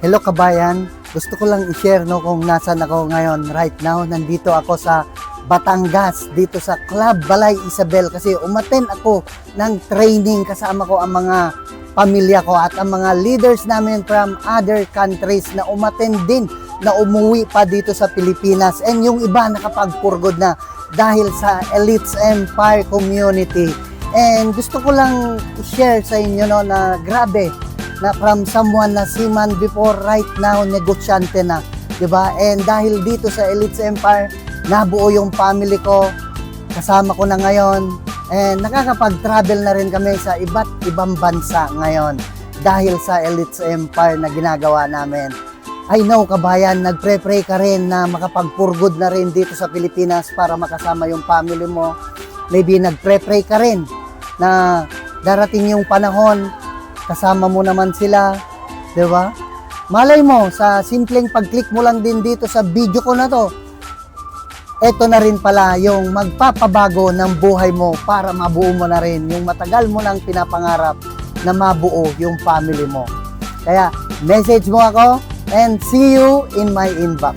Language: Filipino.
Hello kabayan, gusto ko lang i-share kung nasan ako ngayon. Right now, nandito ako sa Batangas, dito sa Club Balay Isabel kasi umattend ako ng training kasama ko ang mga pamilya ko at ang mga leaders namin from other countries na umattend din, na umuwi pa dito sa Pilipinas, and yung iba nakapagpurgod na dahil sa Elites Empire community. And gusto ko lang i-share sa inyo na grabe, na from someone na seaman before, right now negosyante na, di ba? And dahil dito sa Elites Empire, nabuo yung family ko, kasama ko na ngayon, and nakakapag-travel na rin kami sa iba't ibang bansa ngayon dahil sa Elites Empire na ginagawa namin. I know kabayan, nagpre-pray ka rin na makapagpurgod na rin dito sa Pilipinas para makasama yung family mo. Maybe nagpre-pray ka rin na darating yung panahon, kasama mo naman sila, di ba? Malay mo, sa simpleng pag-click mo lang din dito sa video ko na to, eto na rin pala yung magpapabago ng buhay mo para mabuo mo na rin yung matagal mo nang pinapangarap na mabuo yung family mo. Kaya, message mo ako and see you in my inbox.